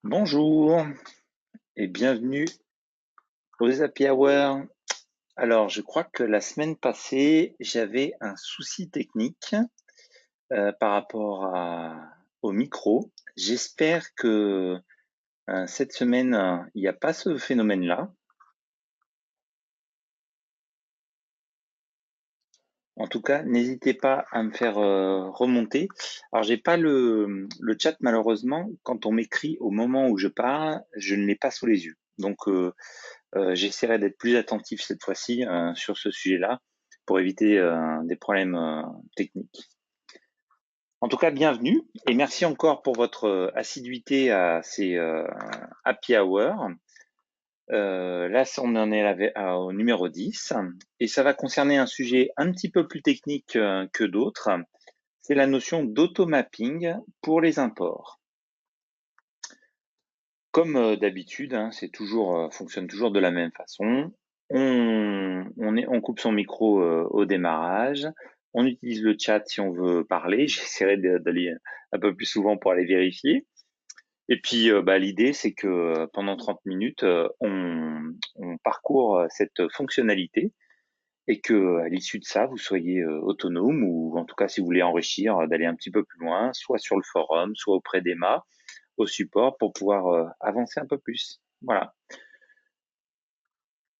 Bonjour et bienvenue aux Happy Hour. Alors, je crois que la semaine passée, j'avais un souci technique par rapport au micro. J'espère que cette semaine, il n'y a pas ce phénomène-là. En tout cas, n'hésitez pas à me faire remonter. Alors, j'ai pas le chat malheureusement. Quand on m'écrit au moment où je parle, je ne l'ai pas sous les yeux. Donc, j'essaierai d'être plus attentif cette fois-ci sur ce sujet-là pour éviter des problèmes techniques. En tout cas, bienvenue et merci encore pour votre assiduité à ces happy hour. Là, on en est au numéro 10 et ça va concerner un sujet un petit peu plus technique que d'autres. C'est la notion d'automapping pour les imports. Comme d'habitude, hein, c'est toujours fonctionne toujours de la même façon. On coupe son micro au démarrage. On utilise le chat si on veut parler. J'essaierai d'aller un peu plus souvent pour aller vérifier. Et puis, l'idée, c'est que pendant 30 minutes, on parcourt cette fonctionnalité et que à l'issue de ça, vous soyez autonome ou en tout cas, si vous voulez enrichir, d'aller un petit peu plus loin, soit sur le forum, soit auprès d'Emma au support pour pouvoir avancer un peu plus. Voilà.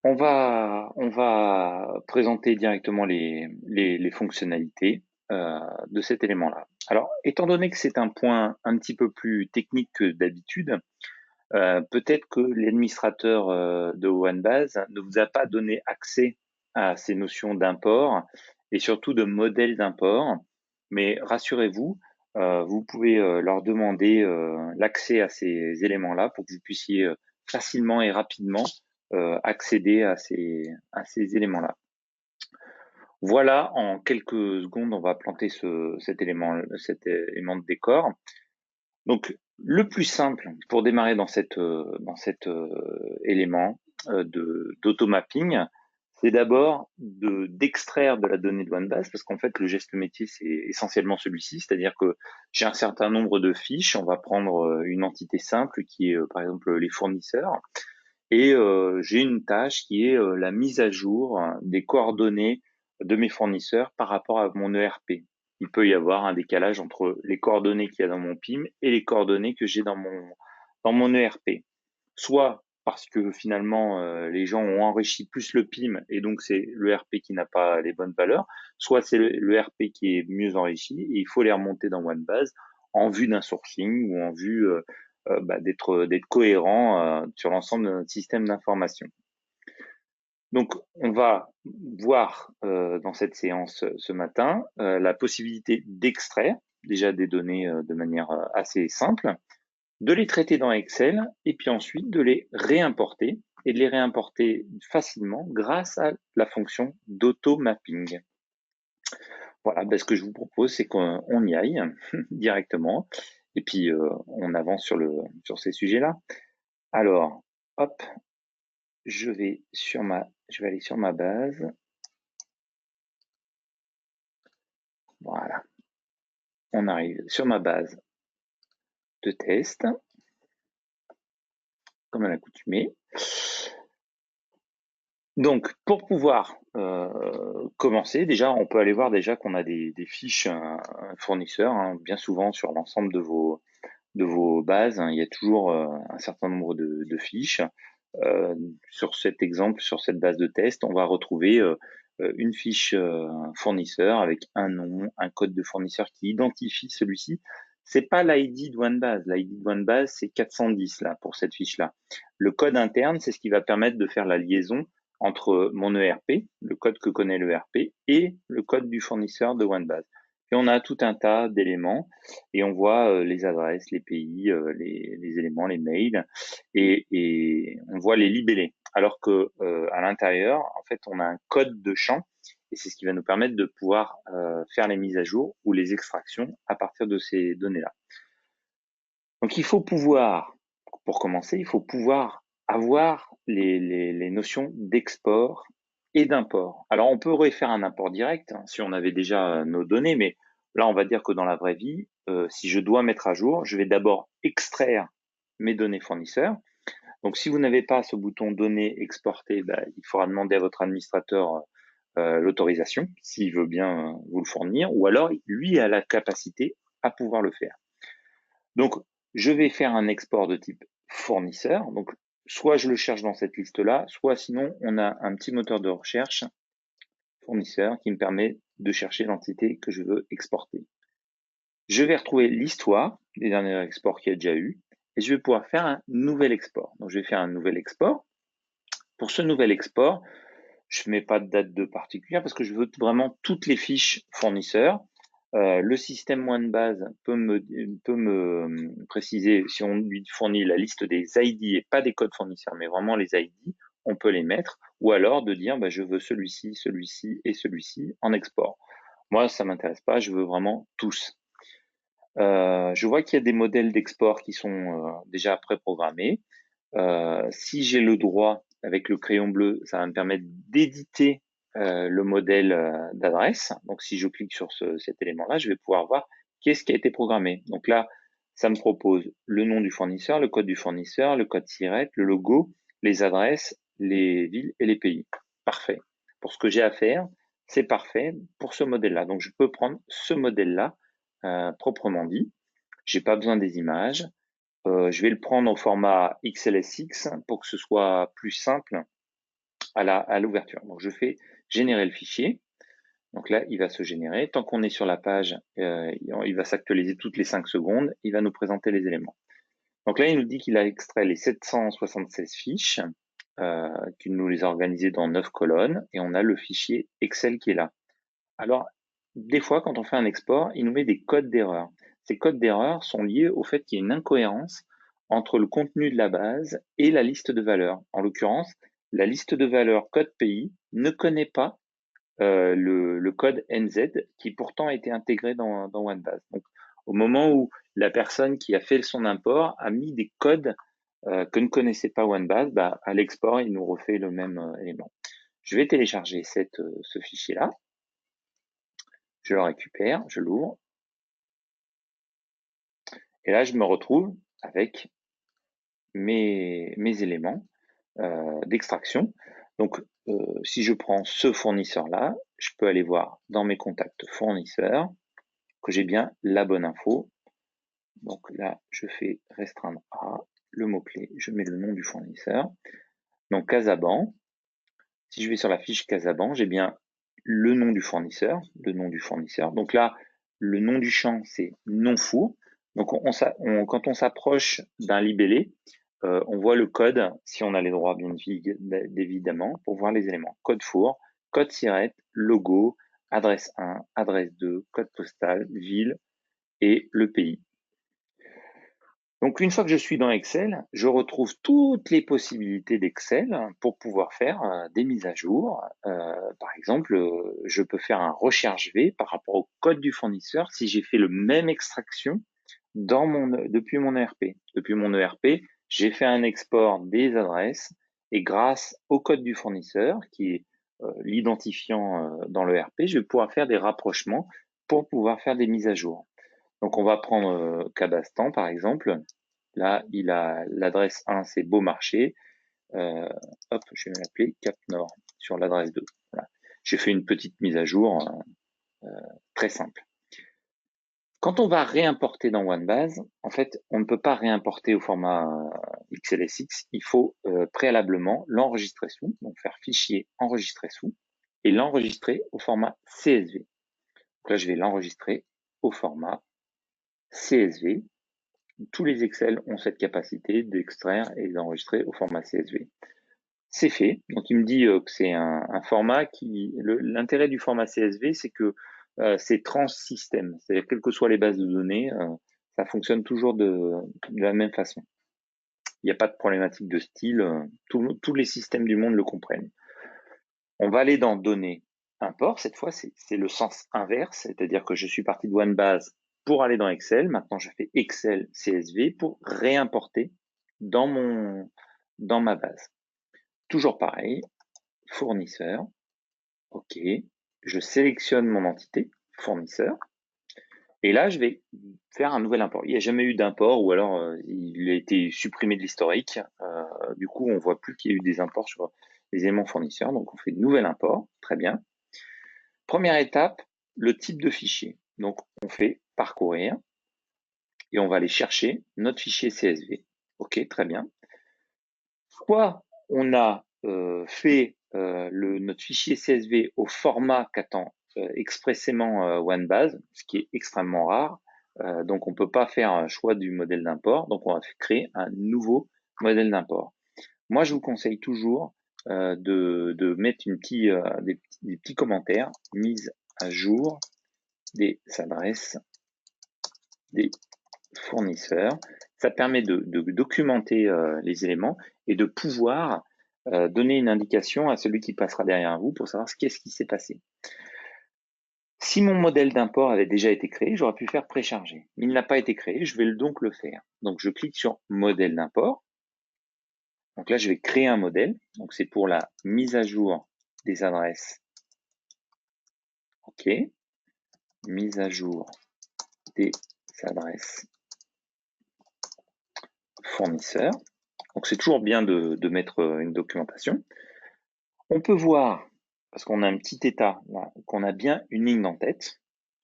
On va présenter directement les fonctionnalités de cet élément-là. Alors, étant donné que c'est un point un petit peu plus technique que d'habitude, peut-être que l'administrateur de OneBase ne vous a pas donné accès à ces notions d'import et surtout de modèles d'import. Mais rassurez-vous, vous pouvez leur demander l'accès à ces éléments-là pour que vous puissiez facilement et rapidement accéder à ces éléments-là. Voilà, en quelques secondes, on va planter cet élément de décor. Donc, le plus simple pour démarrer dans cet élément d'automapping, c'est d'abord d'extraire de la donnée de OneBase, parce qu'en fait, le geste métier, c'est essentiellement celui-ci, c'est-à-dire que j'ai un certain nombre de fiches, on va prendre une entité simple qui est, par exemple, les fournisseurs, et j'ai une tâche qui est la mise à jour des coordonnées de mes fournisseurs par rapport à mon ERP. Il peut y avoir un décalage entre les coordonnées qu'il y a dans mon PIM et les coordonnées que j'ai dans mon ERP. Soit parce que finalement les gens ont enrichi plus le PIM et donc c'est l'ERP qui n'a pas les bonnes valeurs, soit c'est l'ERP qui est mieux enrichi et il faut les remonter dans OneBase en vue d'un sourcing ou en vue d'être cohérent sur l'ensemble de notre système d'information. Donc, on va voir dans cette séance ce matin la possibilité d'extraire déjà des données de manière assez simple, de les traiter dans Excel et puis ensuite de les réimporter et de les réimporter facilement grâce à la fonction d'automapping. Voilà, ce que je vous propose, c'est qu'on y aille directement et puis on avance sur ces sujets-là. Alors, hop, je vais aller sur ma base. Voilà, on arrive sur ma base de test, comme à l'accoutumée. Donc, pour pouvoir commencer, déjà, on peut aller voir déjà qu'on a des fiches fournisseurs, hein, bien souvent sur l'ensemble de vos bases, hein, il y a toujours un certain nombre de fiches. Sur cet exemple, sur cette base de test, on va retrouver une fiche fournisseur avec un nom, un code de fournisseur qui identifie celui-ci. C'est pas l'ID de OneBase. L'ID de OneBase, c'est 410 là pour cette fiche-là. Le code interne, c'est ce qui va permettre de faire la liaison entre mon ERP, le code que connaît l'ERP, et le code du fournisseur de OneBase. Et on a tout un tas d'éléments et on voit les adresses, les pays, les éléments, les mails et on voit les libellés. Alors que à l'intérieur, en fait, on a un code de champ et c'est ce qui va nous permettre de pouvoir faire les mises à jour ou les extractions à partir de ces données-là. Donc il faut pouvoir, pour commencer, il faut pouvoir avoir les notions d'export et d'import. Alors on peut refaire un import direct hein, si on avait déjà nos données, mais là on va dire que dans la vraie vie, si je dois mettre à jour, je vais d'abord extraire mes données fournisseurs. Donc, si vous n'avez pas ce bouton données exporter, il faudra demander à votre administrateur l'autorisation, s'il veut bien vous le fournir, ou alors lui a la capacité à pouvoir le faire. Donc, je vais faire un export de type fournisseur. Donc, soit je le cherche dans cette liste-là, soit sinon, on a un petit moteur de recherche fournisseur qui me permet de chercher l'entité que je veux exporter. Je vais retrouver l'histoire des derniers exports qu'il y a déjà eu et je vais pouvoir faire un nouvel export. Donc, je vais faire un nouvel export. Pour ce nouvel export, je ne mets pas de date de particulière parce que je veux vraiment toutes les fiches fournisseurs. Le système OneBase peut me préciser si on lui fournit la liste des ID et pas des codes fournisseurs, mais vraiment les ID, on peut les mettre, ou alors de dire je veux celui-ci, celui-ci et celui-ci en export. Moi, ça m'intéresse pas, je veux vraiment tous. Je vois qu'il y a des modèles d'export qui sont déjà préprogrammés. Si j'ai le droit avec le crayon bleu, ça va me permettre d'éditer le modèle d'adresse. Donc, si je clique sur cet élément-là, je vais pouvoir voir qu'est-ce qui a été programmé. Donc là, ça me propose le nom du fournisseur, le code du fournisseur, le code SIRET, le logo, les adresses, les villes et les pays. Parfait. Pour ce que j'ai à faire, c'est parfait pour ce modèle-là. Donc, je peux prendre ce modèle-là proprement dit. J'ai pas besoin des images. Je vais le prendre au format XLSX pour que ce soit plus simple à l'ouverture. Donc, je fais générer le fichier. Donc là, il va se générer. Tant qu'on est sur la page, il va s'actualiser toutes les 5 secondes. Il va nous présenter les éléments. Donc là, il nous dit qu'il a extrait les 776 fiches, qu'il nous les a organisées dans 9 colonnes, et on a le fichier Excel qui est là. Alors, des fois, quand on fait un export, il nous met des codes d'erreur. Ces codes d'erreur sont liés au fait qu'il y a une incohérence entre le contenu de la base et la liste de valeurs. En l'occurrence, la liste de valeurs code pays ne connaît pas le code NZ qui pourtant a été intégré dans OneBase. Donc, au moment où la personne qui a fait son import a mis des codes que ne connaissait pas OneBase, à l'export, il nous refait le même élément. Je vais télécharger ce fichier-là. Je le récupère, je l'ouvre. Et là, je me retrouve avec mes éléments d'extraction. Donc, si je prends ce fournisseur-là, je peux aller voir dans mes contacts fournisseurs que j'ai bien la bonne info. Donc là, je fais restreindre à le mot-clé, je mets le nom du fournisseur. Donc Casaban, si je vais sur la fiche Casaban, j'ai bien le nom du fournisseur, Donc là, le nom du champ, c'est non-four. Donc quand on s'approche d'un libellé, on voit le code, si on a les droits bien évidemment, pour voir les éléments. Code four, code SIRET, logo, adresse 1, adresse 2, code postal, ville et le pays. Donc, une fois que je suis dans Excel, je retrouve toutes les possibilités d'Excel pour pouvoir faire des mises à jour. Par exemple, je peux faire un recherche V par rapport au code du fournisseur si j'ai fait le même extraction depuis mon ERP. Depuis mon ERP, j'ai fait un export des adresses et grâce au code du fournisseur, qui est l'identifiant dans l'ERP, je vais pouvoir faire des rapprochements pour pouvoir faire des mises à jour. Donc, on va prendre Cabastan, par exemple. Là, il a l'adresse 1, c'est Beaumarchais. Hop, je vais l'appeler Cap Nord sur l'adresse 2. Voilà. J'ai fait une petite mise à jour très simple. Quand on va réimporter dans OneBase, en fait, on ne peut pas réimporter au format XLSX. Il faut préalablement l'enregistrer sous, donc faire fichier enregistrer sous, et l'enregistrer au format CSV. Donc là, je vais l'enregistrer au format CSV. Tous les Excel ont cette capacité d'extraire et d'enregistrer au format CSV. C'est fait. Donc, il me dit que c'est un format qui... L'intérêt du format CSV, c'est que c'est trans-système. C'est-à-dire, quelles que soient les bases de données, ça fonctionne toujours de la même façon. Il n'y a pas de problématique de style. Tous les systèmes du monde le comprennent. On va aller dans Données, import. Cette fois, c'est le sens inverse. C'est-à-dire que je suis parti de OneBase pour aller dans Excel. Maintenant, je fais Excel CSV pour réimporter dans ma base. Toujours pareil, fournisseur. OK. Je sélectionne mon entité, fournisseur. Et là, je vais faire un nouvel import. Il n'y a jamais eu d'import, ou alors il a été supprimé de l'historique. Du coup, on voit plus qu'il y a eu des imports sur les éléments fournisseurs. Donc, on fait de nouvel import. Très bien. Première étape, le type de fichier. Donc, on fait parcourir et on va aller chercher notre fichier CSV. OK, très bien. Soit on a fait notre fichier CSV au format qu'attend expressément OneBase, ce qui est extrêmement rare. Donc, on ne peut pas faire un choix du modèle d'import. Donc, on va créer un nouveau modèle d'import. Moi, je vous conseille toujours de mettre des petits commentaires, mise à jour des adresses des fournisseurs. Ça permet de documenter les éléments et de pouvoir donner une indication à celui qui passera derrière vous pour savoir qu'est-ce qui s'est passé. Si mon modèle d'import avait déjà été créé, j'aurais pu faire précharger. Mais il n'a pas été créé, je vais donc le faire. Donc je clique sur modèle d'import. Donc là, je vais créer un modèle. Donc c'est pour la mise à jour des adresses. OK. Mise à jour des adresses fournisseurs. Donc c'est toujours bien de mettre une documentation. On peut voir, parce qu'on a un petit état là, qu'on a bien une ligne d'en-tête.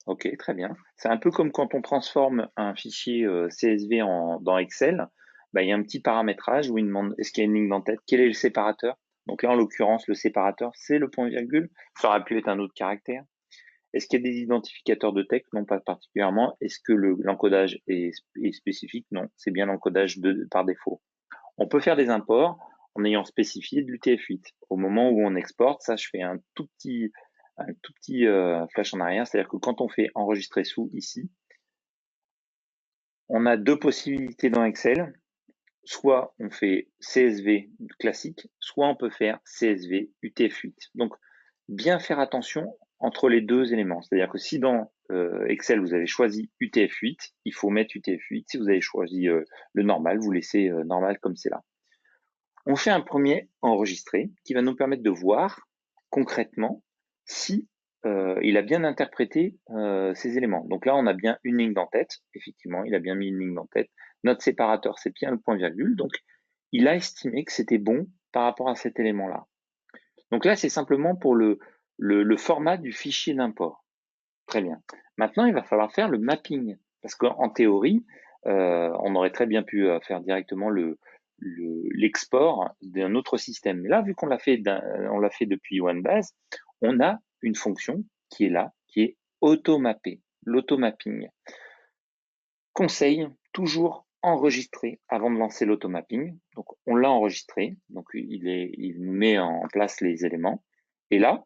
OK, très bien. C'est un peu comme quand on transforme un fichier CSV dans Excel. Bah, il y a un petit paramétrage où il demande est-ce qu'il y a une ligne d'en-tête, quel est le séparateur. Donc là, en l'occurrence, le séparateur, c'est le point-virgule. Ça aurait pu être un autre caractère. Est-ce qu'il y a des identificateurs de texte? Non, pas particulièrement. Est-ce que l'encodage est spécifique? Non, c'est bien l'encodage par défaut. On peut faire des imports en ayant spécifié de l'UTF-8. Au moment où on exporte, ça, je fais un tout petit flash en arrière. C'est-à-dire que quand on fait enregistrer sous ici, on a deux possibilités dans Excel. Soit on fait CSV classique, soit on peut faire CSV UTF-8. Donc, bien faire attention entre les deux éléments. C'est-à-dire que si dans Excel, vous avez choisi UTF-8, il faut mettre UTF-8. Si vous avez choisi le normal, vous laissez normal comme c'est là. On fait un premier enregistré qui va nous permettre de voir concrètement si il a bien interprété ces éléments. Donc là, on a bien une ligne d'en-tête. Effectivement, il a bien mis une ligne d'en-tête. Notre séparateur, c'est bien le point-virgule. Donc, il a estimé que c'était bon par rapport à cet élément-là. Donc là, c'est simplement pour le format du fichier d'import. Très bien. Maintenant, il va falloir faire le mapping. Parce qu'en théorie, on aurait très bien pu faire directement l'export d'un autre système. Mais là, vu qu'on l'a fait depuis OneBase, on a une fonction qui est là, qui est automapper, l'automapping. Conseil, toujours enregistrer avant de lancer l'automapping. Donc, on l'a enregistré. Donc, il met en place les éléments. Et là,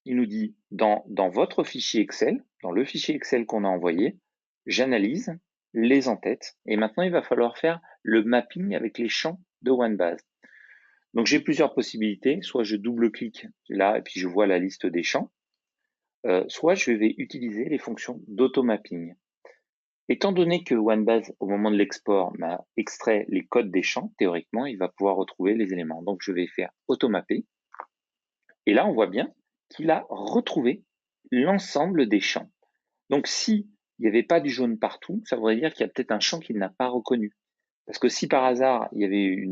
il nous dit dans votre fichier Excel, dans le fichier Excel qu'on a envoyé, j'analyse les en-têtes et maintenant il va falloir faire le mapping avec les champs de OneBase. Donc j'ai plusieurs possibilités, soit je double-clique là et puis je vois la liste des champs, soit je vais utiliser les fonctions d'automapping. Étant donné que OneBase, au moment de l'export, m'a extrait les codes des champs, théoriquement, il va pouvoir retrouver les éléments. Donc je vais faire automapper et là on voit bien qu'il a retrouvé l'ensemble des champs. Donc, s'il n'y avait pas du jaune partout, ça voudrait dire qu'il y a peut-être un champ qu'il n'a pas reconnu. Parce que si par hasard, il y avait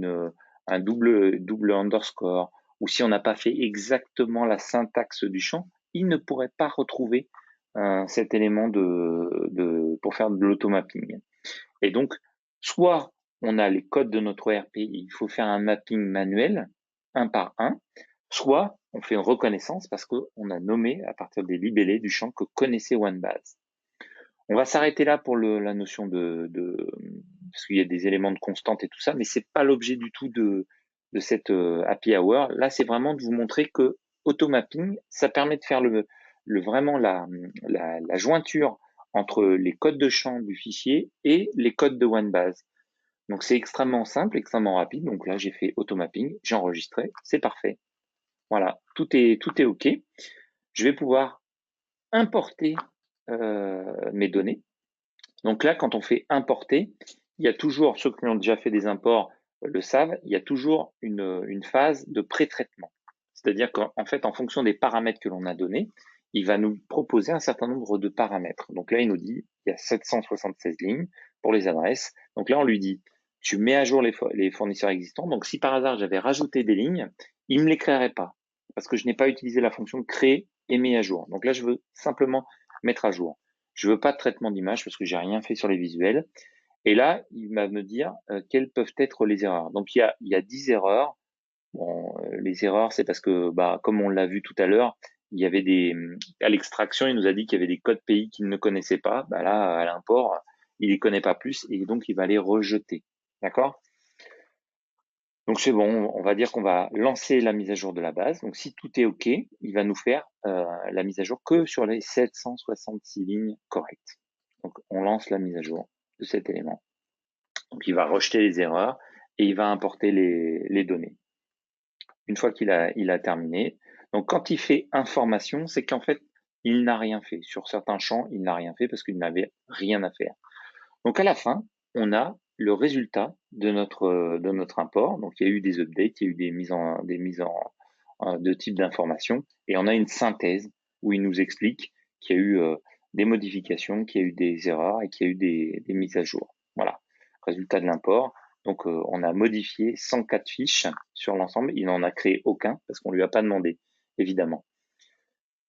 un double underscore, ou si on n'a pas fait exactement la syntaxe du champ, il ne pourrait pas retrouver cet élément pour faire de l'automapping. Et donc, soit on a les codes de notre ERP, il faut faire un mapping manuel, un par un, soit on fait une reconnaissance parce qu'on a nommé à partir des libellés du champ que connaissait OneBase. On va s'arrêter là pour la notion parce qu'il y a des éléments de constante et tout ça, mais c'est pas l'objet du tout de cette happy hour. Là, c'est vraiment de vous montrer que automapping, ça permet de faire vraiment la jointure entre les codes de champ du fichier et les codes de OneBase. Donc c'est extrêmement simple, extrêmement rapide. Donc là, j'ai fait automapping, j'ai enregistré, c'est parfait. Voilà, tout est OK. Je vais pouvoir importer mes données. Donc là, quand on fait importer, il y a toujours, ceux qui ont déjà fait des imports le savent, il y a toujours une phase de pré-traitement. C'est-à-dire qu'en fait, en fonction des paramètres que l'on a donnés, il va nous proposer un certain nombre de paramètres. Donc là, il nous dit, il y a 776 lignes pour les adresses. Donc là, on lui dit, tu mets à jour les fournisseurs existants. Donc si par hasard, j'avais rajouté des lignes, il ne me les créerait pas parce que je n'ai pas utilisé la fonction créer et met à jour. Donc là, je veux simplement mettre à jour. Je veux pas de traitement d'image parce que j'ai rien fait sur les visuels. Et là, il va me dire quelles peuvent être les erreurs. Donc il y a 10 erreurs. Bon, les erreurs, c'est parce que, comme on l'a vu tout à l'heure, il y avait à l'extraction, il nous a dit qu'il y avait des codes pays qu'il ne connaissait pas. Là, à l'import, il les connaît pas plus et donc il va les rejeter. D'accord? Donc c'est bon, on va dire qu'on va lancer la mise à jour de la base. Donc si tout est OK, il va nous faire la mise à jour que sur les 766 lignes correctes. Donc on lance la mise à jour de cet élément. Donc il va rejeter les erreurs et il va importer les données. Une fois qu'il a terminé, donc quand il fait information, c'est qu'en fait, il n'a rien fait. Sur certains champs, il n'a rien fait parce qu'il n'avait rien à faire. Donc à la fin, on a le résultat de notre import. Donc il y a eu des updates, il y a eu des mises en de type d'information, et on a une synthèse où il nous explique qu'il y a eu des modifications, qu'il y a eu des erreurs et qu'il y a eu des mises à jour. Voilà, résultat de l'import. Donc on a modifié 104 fiches sur l'ensemble. Il n'en a créé aucun parce qu'on lui a pas demandé, évidemment.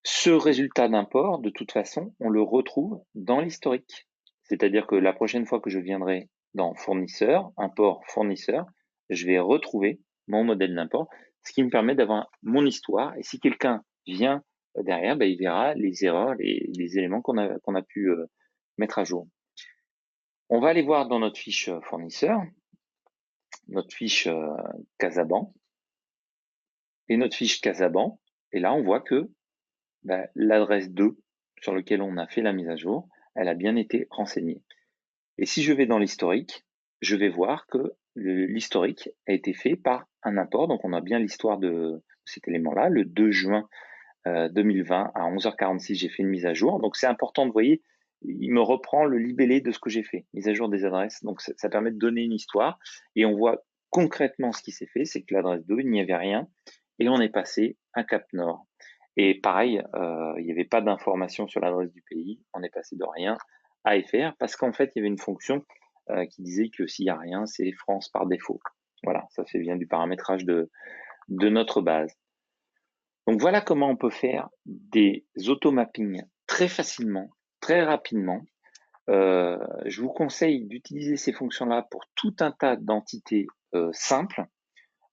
Ce résultat d'import, de toute façon, on le retrouve dans l'historique. C'est-à-dire que la prochaine fois que je viendrai dans fournisseur, import fournisseur, je vais retrouver mon modèle d'import, ce qui me permet d'avoir mon histoire. Et si quelqu'un vient derrière, il verra les erreurs, les éléments qu'on a pu mettre à jour. On va aller voir dans notre fiche fournisseur, notre fiche Casaban et notre fiche Casaban. Et là, on voit que l'adresse 2 sur laquelle on a fait la mise à jour, elle a bien été renseignée. Et si je vais dans l'historique, je vais voir que l'historique a été fait par un import. Donc on a bien l'histoire de cet élément-là. Le 2 juin 2020 à 11h46, j'ai fait une mise à jour. Donc c'est important de voir, il me reprend le libellé de ce que j'ai fait, mise à jour des adresses. Donc ça permet de donner une histoire. Et on voit concrètement ce qui s'est fait, c'est que l'adresse 2, il n'y avait rien. Et on est passé à Cap Nord. Et pareil, il n'y avait pas d'information sur l'adresse du pays. On est passé de rien à FR parce qu'en fait, il y avait une fonction qui disait que s'il n'y a rien, c'est France par défaut. Voilà, ça vient du paramétrage de notre base. Donc voilà comment on peut faire des automappings très facilement, très rapidement. Je vous conseille d'utiliser ces fonctions-là pour tout un tas d'entités simples.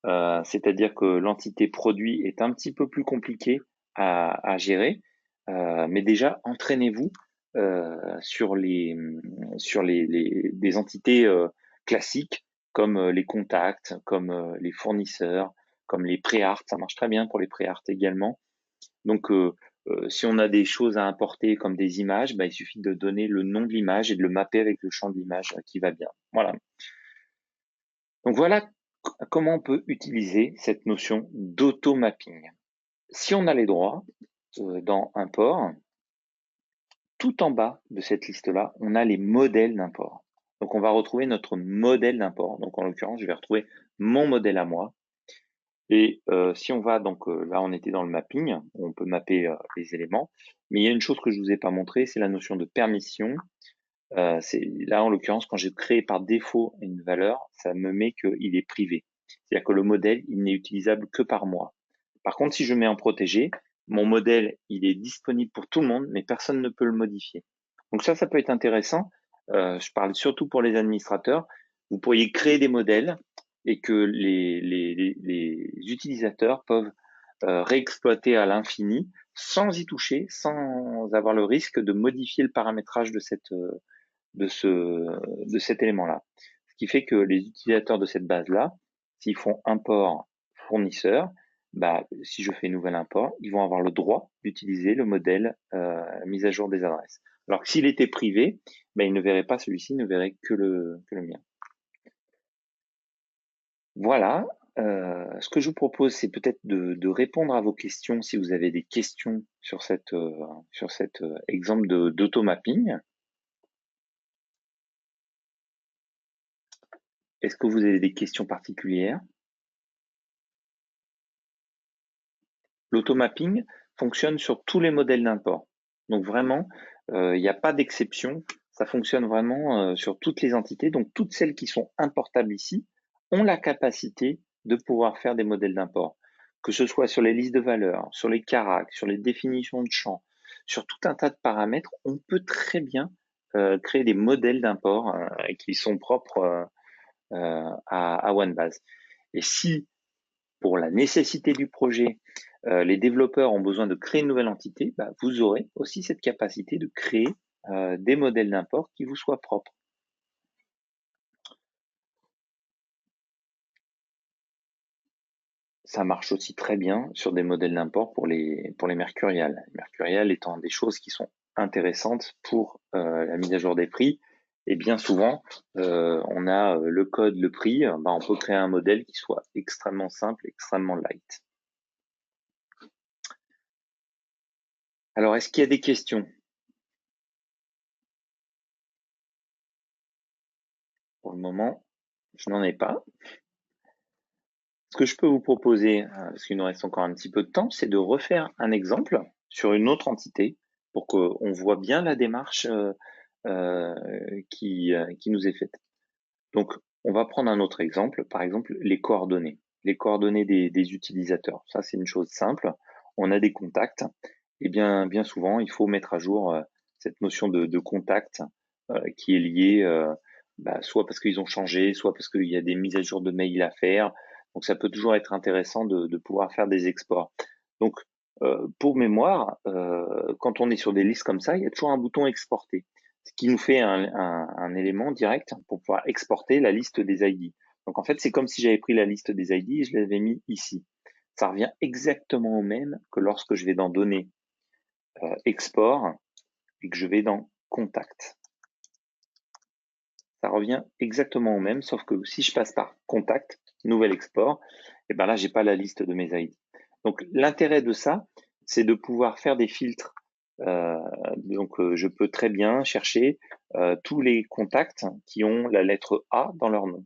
C'est-à-dire que l'entité produit est un petit peu plus compliquée à gérer, mais déjà entraînez-vous sur des entités classiques comme les contacts, comme les fournisseurs, comme les pré-art, ça marche très bien pour les pré-art également. Donc si on a des choses à importer comme des images, il suffit de donner le nom de l'image et de le mapper avec le champ de l'image qui va bien. Voilà. Donc voilà comment on peut utiliser cette notion d'auto-mapping. Si on a les droits dans import, tout en bas de cette liste-là, on a les modèles d'import. Donc on va retrouver notre modèle d'import. Donc en l'occurrence, je vais retrouver mon modèle à moi. Et si on va, donc là on était dans le mapping, on peut mapper les éléments, mais il y a une chose que je vous ai pas montré, c'est la notion de permission. C'est là en l'occurrence quand je crée par défaut une valeur, ça me met qu'il est privé. C'est-à-dire que le modèle, il n'est utilisable que par moi. Par contre, si je mets en protégé, mon modèle, il est disponible pour tout le monde, mais personne ne peut le modifier. Donc ça peut être intéressant. Je parle surtout pour les administrateurs. Vous pourriez créer des modèles et que les utilisateurs peuvent réexploiter à l'infini sans y toucher, sans avoir le risque de modifier le paramétrage de cet élément-là. Ce qui fait que les utilisateurs de cette base-là, s'ils font import fournisseur, si je fais une nouvelle import, ils vont avoir le droit d'utiliser le modèle mise à jour des adresses. Alors que s'il était privé, ils ne verraient pas celui-ci, ils ne verraient que le mien. Voilà. Ce que je vous propose, c'est peut-être de répondre à vos questions si vous avez des questions sur cet exemple d'automapping. Est-ce que vous avez des questions particulières? L'automapping fonctionne sur tous les modèles d'import. Donc vraiment, il n'y a pas d'exception. Ça fonctionne vraiment sur toutes les entités. Donc toutes celles qui sont importables ici ont la capacité de pouvoir faire des modèles d'import. Que ce soit sur les listes de valeurs, sur les caracs, sur les définitions de champs, sur tout un tas de paramètres, on peut très bien créer des modèles d'import qui sont propres à OneBase. Et si, pour la nécessité du projet, les développeurs ont besoin de créer une nouvelle entité, bah, vous aurez aussi cette capacité de créer des modèles d'import qui vous soient propres. Ça marche aussi très bien sur des modèles d'import pour les mercuriales. Mercurial étant des choses qui sont intéressantes pour la mise à jour des prix. Et bien souvent, on a le code, le prix, bah, on peut créer un modèle qui soit extrêmement simple, extrêmement light. Alors, est-ce qu'il y a des questions? Pour le moment, je n'en ai pas. Ce que je peux vous proposer, parce qu'il nous reste encore un petit peu de temps, c'est de refaire un exemple sur une autre entité pour qu'on voit bien la démarche qui nous est faite. Donc, on va prendre un autre exemple, par exemple les coordonnées. Les coordonnées des utilisateurs. Ça, c'est une chose simple. On a des contacts et bien souvent, il faut mettre à jour cette notion de contact qui est liée soit parce qu'ils ont changé, soit parce qu'il y a des mises à jour de mails à faire. Donc, ça peut toujours être intéressant de pouvoir faire des exports. Donc, pour mémoire, quand on est sur des listes comme ça, il y a toujours un bouton exporter, ce qui nous fait un élément direct pour pouvoir exporter la liste des ID. Donc en fait, c'est comme si j'avais pris la liste des ID et je l'avais mis ici. Ça revient exactement au même que lorsque je vais dans Données, Export, et que je vais dans Contact. Ça revient exactement au même, sauf que si je passe par Contact, Nouvel Export, et ben là, j'ai pas la liste de mes ID. Donc l'intérêt de ça, c'est de pouvoir faire des filtres. Je peux très bien chercher tous les contacts qui ont la lettre A dans leur nom.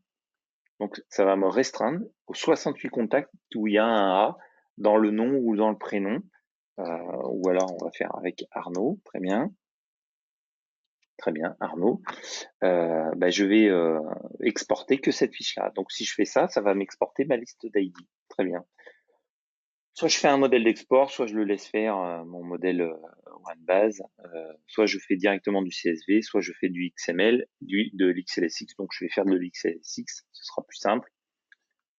Donc ça va me restreindre aux 68 contacts où il y a un A dans le nom ou dans le prénom. Ou alors on va faire avec Arnaud, très bien. Très bien, Arnaud. Je vais exporter que cette fiche-là. Donc si je fais ça, ça va m'exporter ma liste d'ID. Très bien. Soit je fais un modèle d'export, soit je le laisse faire mon modèle OneBase, soit je fais directement du CSV, soit je fais du XML, de l'XLSX. Donc je vais faire de l'XLSX, ce sera plus simple.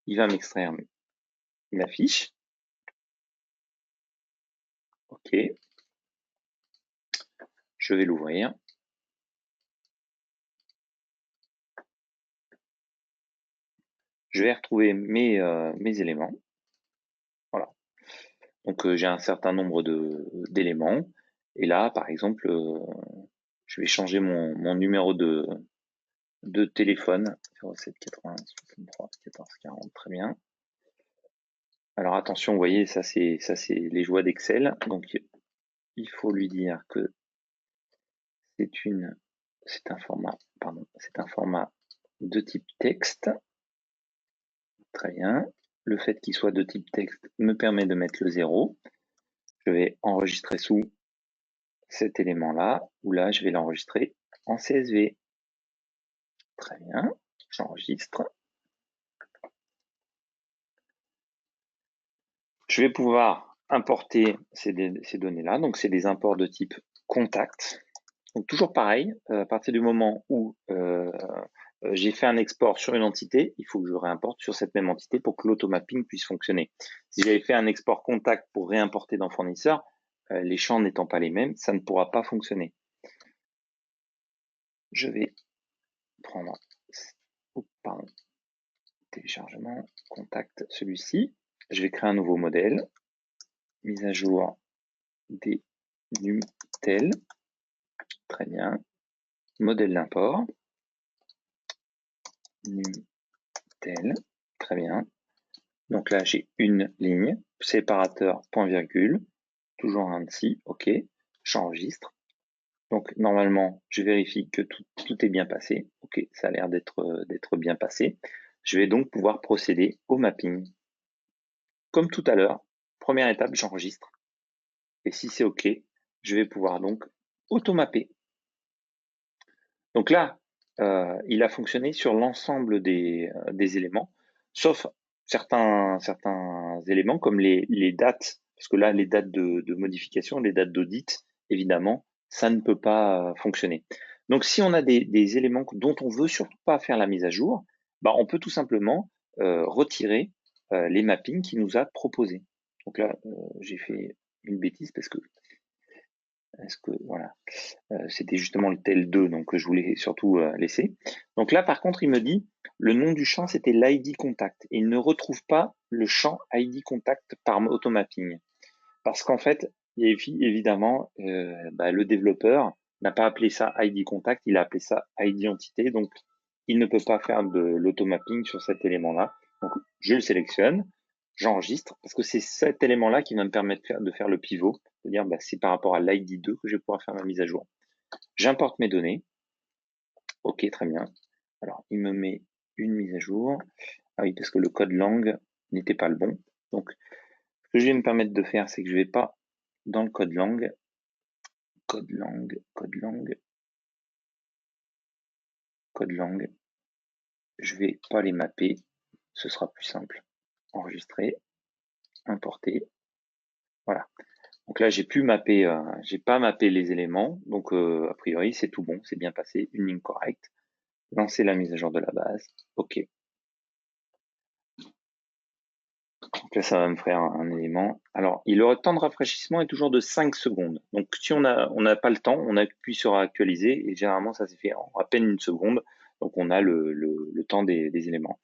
Il va m'extraire ma fiche. OK. Je vais l'ouvrir. Je vais retrouver mes éléments. Voilà. Donc j'ai un certain nombre d'éléments. Et là, par exemple, je vais changer mon numéro de téléphone. 07 80 63 14 40, très bien. Alors attention, vous voyez, ça c'est les joies d'Excel. Donc il faut lui dire que c'est un format de type texte. Très bien. Le fait qu'il soit de type texte me permet de mettre le 0. Je vais enregistrer sous cet élément-là, ou là, je vais l'enregistrer en CSV. Très bien, j'enregistre. Je vais pouvoir importer ces données-là. Donc, c'est des imports de type contact. Donc, toujours pareil, à partir du moment où j'ai fait un export sur une entité, il faut que je réimporte sur cette même entité pour que l'automapping puisse fonctionner. Si j'avais fait un export contact pour réimporter dans fournisseur, les champs n'étant pas les mêmes, ça ne pourra pas fonctionner. Je vais prendre téléchargement, contact, celui-ci. Je vais créer un nouveau modèle. Mise à jour des numtel. Très bien. Modèle d'import. Numtel. Très bien. Donc là, j'ai une ligne. Séparateur, point virgule. Toujours un dessus. OK. J'enregistre. Donc normalement, je vérifie que tout est bien passé. OK, ça a l'air d'être bien passé. Je vais donc pouvoir procéder au mapping. Comme tout à l'heure, première étape, j'enregistre. Et si c'est OK, je vais pouvoir donc automapper. Donc là, il a fonctionné sur l'ensemble des éléments, sauf certains éléments comme les dates, parce que là, les dates de modification, les dates d'audit, évidemment, ça ne peut pas fonctionner. Donc, si on a des éléments dont on veut surtout pas faire la mise à jour, bah, on peut tout simplement retirer les mappings qu'il nous a proposés. Donc là, j'ai fait une bêtise parce que voilà, c'était justement le tel 2, donc je voulais surtout laisser. Donc là, par contre, il me dit le nom du champ, c'était l'ID contact. Et il ne retrouve pas le champ ID contact par automapping. Parce qu'en fait, évidemment, le développeur n'a pas appelé ça ID contact, il a appelé ça ID entité. Donc, il ne peut pas faire de l'automapping sur cet élément-là. Donc, je le sélectionne, j'enregistre, parce que c'est cet élément-là qui va me permettre de faire le pivot, de dire c'est par rapport à l'ID 2 que je vais pouvoir faire ma mise à jour. J'importe mes données. OK, très bien. Alors, il me met une mise à jour. Ah oui, parce que le code lang n'était pas le bon. Donc, ce que je vais me permettre de faire, c'est que je vais pas dans le code lang. Code lang. Je vais pas les mapper. Ce sera plus simple. Enregistrer, importer. Voilà. Donc là, j'ai pas mappé les éléments. Donc, a priori, c'est tout bon. C'est bien passé. Une ligne correcte. Lancer la mise à jour de la base. OK. Donc là, ça va me faire un élément. Alors, le temps de rafraîchissement est toujours de 5 secondes. Donc, si on n'a pas le temps, on appuie sur actualiser et généralement, ça s'est fait en à peine une seconde. Donc, on a le temps des éléments.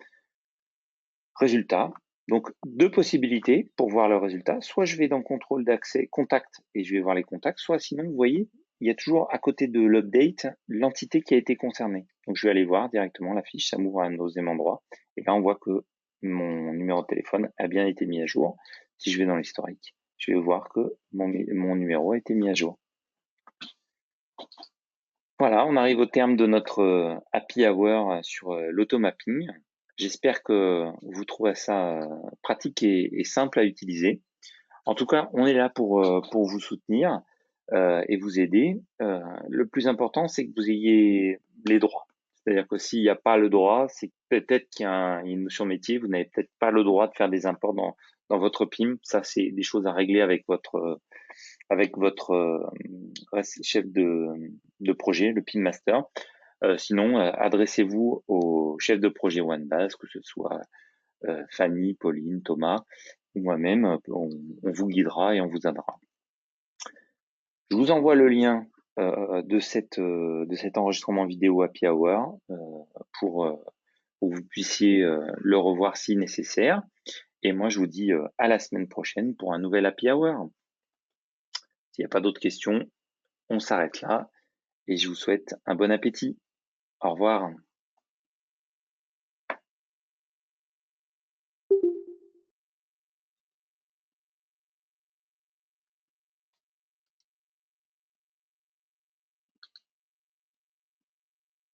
Résultat. Donc, deux possibilités pour voir le résultat. Soit je vais dans contrôle d'accès contact et je vais voir les contacts, soit sinon, vous voyez, il y a toujours à côté de l'update l'entité qui a été concernée. Donc, je vais aller voir directement la fiche, ça m'ouvre à un deuxième endroit. Et là, on voit que mon numéro de téléphone a bien été mis à jour. Si je vais dans l'historique, je vais voir que mon numéro a été mis à jour. Voilà, on arrive au terme de notre happy hour sur l'automapping. J'espère que vous trouvez ça pratique et simple à utiliser. En tout cas, on est là pour vous soutenir et vous aider. Le plus important, c'est que vous ayez les droits. C'est-à-dire que s'il n'y a pas le droit, c'est peut-être qu'il y a une notion métier, vous n'avez peut-être pas le droit de faire des imports dans votre PIM. Ça, c'est des choses à régler avec votre chef de projet, le PIM Master. Sinon, adressez-vous au chef de projet OneBase, que ce soit Fanny, Pauline, Thomas ou moi-même. On vous guidera et on vous aidera. Je vous envoie le lien de cet enregistrement vidéo Happy Hour pour que vous puissiez le revoir si nécessaire. Et moi, je vous dis à la semaine prochaine pour un nouvel Happy Hour. S'il n'y a pas d'autres questions, on s'arrête là et je vous souhaite un bon appétit. Au revoir.